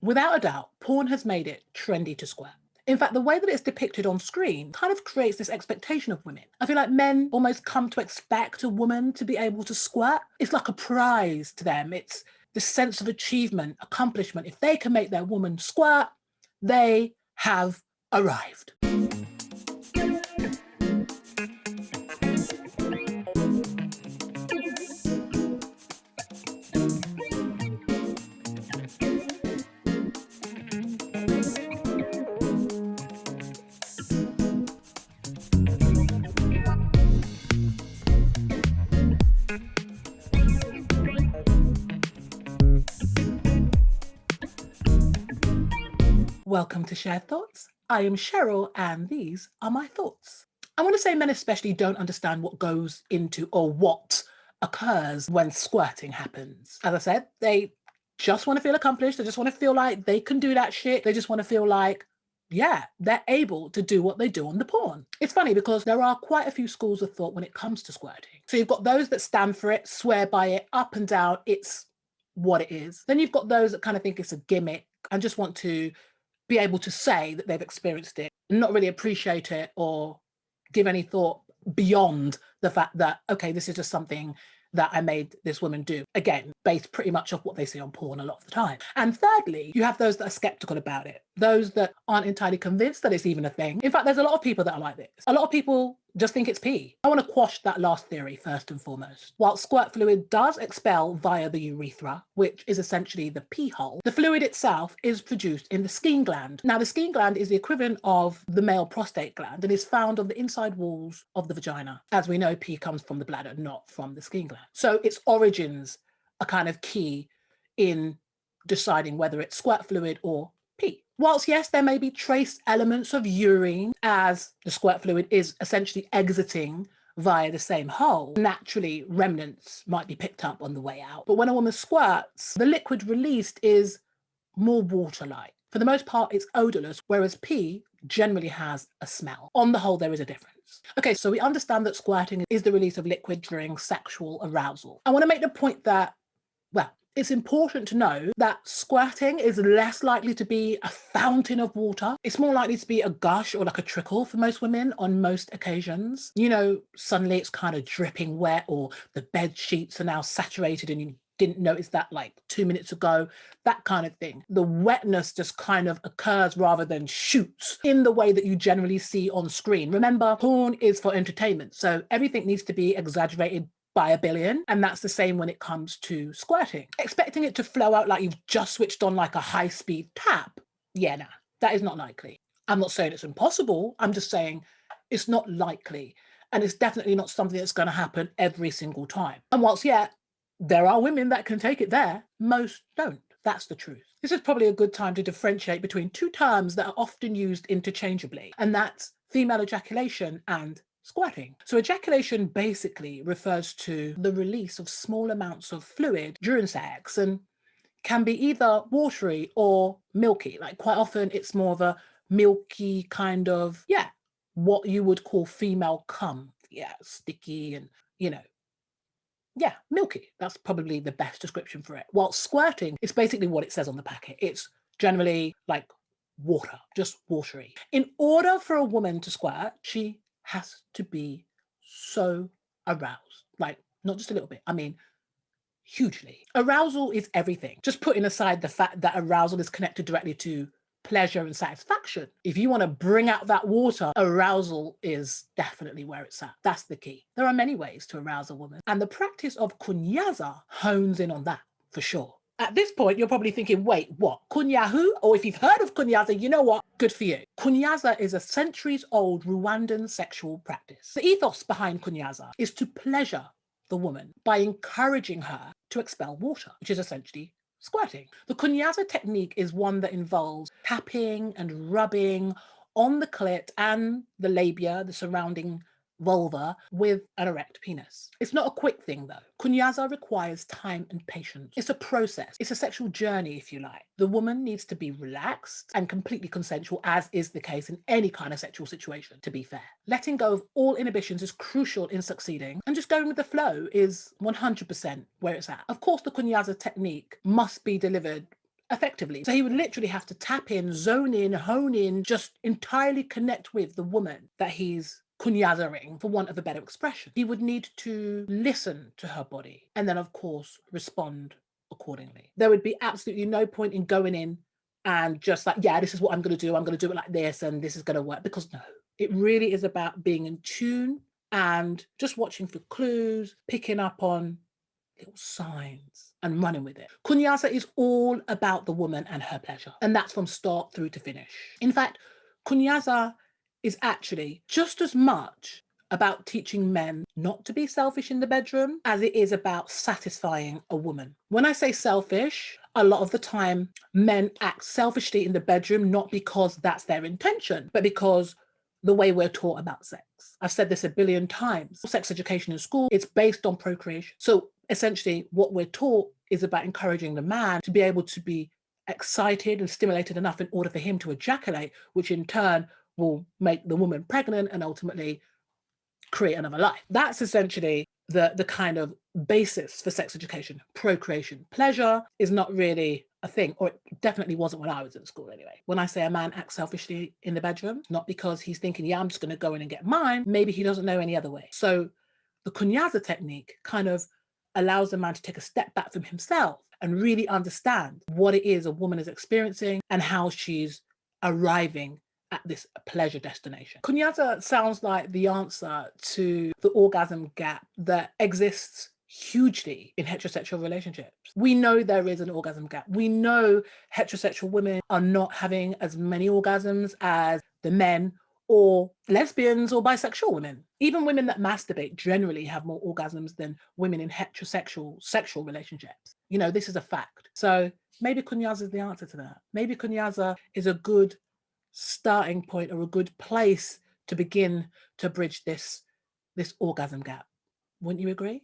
Without a doubt, porn has made it trendy to squirt. In fact, the way that it's depicted on screen kind of creates this expectation of women. I feel like men almost come to expect a woman to be able to squirt. It's like a prize to them. It's this sense of achievement, accomplishment. If they can make their woman squirt, they have arrived. Welcome to Shared Thoughts. I am Cheryl, and these are my thoughts. I want to say men especially don't understand what goes into or what occurs when squirting happens. As I said, they just want to feel accomplished. They just want to feel like they can do that shit. They just want to feel like, yeah, they're able to do what they do on the porn. It's funny because there are quite a few schools of thought when it comes to squirting. So you've got those that stand for it, swear by it, up and down, it's what it is. Then you've got those that kind of think it's a gimmick and just want to be able to say that they've experienced it, not really appreciate it or give any thought beyond the fact that, okay, this is just something that I made this woman do. Again, based pretty much off what they see on porn a lot of the time. And thirdly, you have those that are skeptical about it, those that aren't entirely convinced that it's even a thing. In fact, there's a lot of people that are like this. A lot of people just think it's pee. I want to quash that last theory first and foremost. While squirt fluid does expel via the urethra, which is essentially the pee hole, the fluid itself is produced in the skein gland. Now, the skein gland is the equivalent of the male prostate gland and is found on the inside walls of the vagina. As we know, pee comes from the bladder, not from the skein gland. So its origins are kind of key in deciding whether it's squirt fluid or pee. Whilst yes, there may be trace elements of urine as the squirt fluid is essentially exiting via the same hole, naturally remnants might be picked up on the way out. But when a woman squirts, the liquid released is more water-like. For the most part, it's odorless, whereas pee generally has a smell. On the whole, there is a difference. Okay, so we understand that squirting is the release of liquid during sexual arousal. I want to make the point that, well, it's important to know that squirting is less likely to be a fountain of water. It's more likely to be a gush or like a trickle for most women on most occasions. You know, suddenly it's kind of dripping wet or the bed sheets are now saturated and you didn't notice that like 2 minutes ago, that kind of thing. The wetness just kind of occurs rather than shoots in the way that you generally see on screen. Remember, porn is for entertainment, so everything needs to be exaggerated by a billion, and that's the same when it comes to squirting. Expecting it to flow out like you've just switched on like a high-speed tap, yeah, nah, that is not likely. I'm not saying it's impossible, I'm just saying it's not likely, and it's definitely not something that's going to happen every single time. And whilst, yeah, there are women that can take it there, most don't. That's the truth. This is probably a good time to differentiate between two terms that are often used interchangeably, and that's female ejaculation and squirting. So ejaculation basically refers to the release of small amounts of fluid during sex and can be either watery or milky. Like quite often it's more of a milky kind of, yeah, what you would call female cum. Yeah, sticky and, you know, yeah, milky. That's probably the best description for it. While squirting is basically what it says on the packet. It's generally like water, just watery. In order for a woman to squirt, she has to be so aroused. Like, not just a little bit, I mean, hugely. Arousal is everything. Just putting aside the fact that arousal is connected directly to pleasure and satisfaction. If you want to bring out that water, arousal is definitely where it's at. That's the key. There are many ways to arouse a woman, and the practice of Kunyaza hones in on that for sure. At this point, you're probably thinking, wait, what? Kunyahu? Or if you've heard of Kunyaza, you know what? Good for you. Kunyaza is a centuries-old Rwandan sexual practice. The ethos behind Kunyaza is to pleasure the woman by encouraging her to expel water, which is essentially squirting. The Kunyaza technique is one that involves tapping and rubbing on the clit and the labia, the surrounding vulva, with an erect penis. It's not a quick thing though. Kunyaza requires time and patience. It's a process. It's a sexual journey, if you like. The woman needs to be relaxed and completely consensual, as is the case in any kind of sexual situation, to be fair. Letting go of all inhibitions is crucial in succeeding, and just going with the flow is 100% where it's at. Of course, the Kunyaza technique must be delivered effectively. So he would literally have to tap in, zone in, hone in, just entirely connect with the woman that he's kunyazaing, for want of a better expression. He would need to listen to her body and then, of course, respond accordingly. There would be absolutely no point in going in and just like, yeah, this is what I'm going to do. I'm going to do it like this and this is going to work. Because no, it really is about being in tune and just watching for clues, picking up on little signs and running with it. Kunyaza is all about the woman and her pleasure, and that's from start through to finish. In fact, Kunyaza is actually just as much about teaching men not to be selfish in the bedroom as it is about satisfying a woman. When I say selfish, a lot of the time men act selfishly in the bedroom, not because that's their intention, but because the way we're taught about sex. I've said this a billion times. Sex education in school, it's based on procreation. So essentially what we're taught is about encouraging the man to be able to be excited and stimulated enough in order for him to ejaculate, which in turn will make the woman pregnant and ultimately create another life. That's essentially the kind of basis for sex education, procreation. Pleasure is not really a thing, or it definitely wasn't when I was in school anyway. When I say a man acts selfishly in the bedroom, not because he's thinking, yeah, I'm just going to go in and get mine, maybe he doesn't know any other way. So the Kunyaza technique kind of allows the man to take a step back from himself and really understand what it is a woman is experiencing and how she's arriving at this pleasure destination. Kunyaza sounds like the answer to the orgasm gap that exists hugely in heterosexual relationships. We know there is an orgasm gap. We know heterosexual women are not having as many orgasms as the men or lesbians or bisexual women. Even women that masturbate generally have more orgasms than women in heterosexual sexual relationships. You know, this is a fact. So maybe Kunyaza is the answer to that. Maybe Kunyaza is a good starting point or a good place to begin to bridge this orgasm gap. Wouldn't you agree?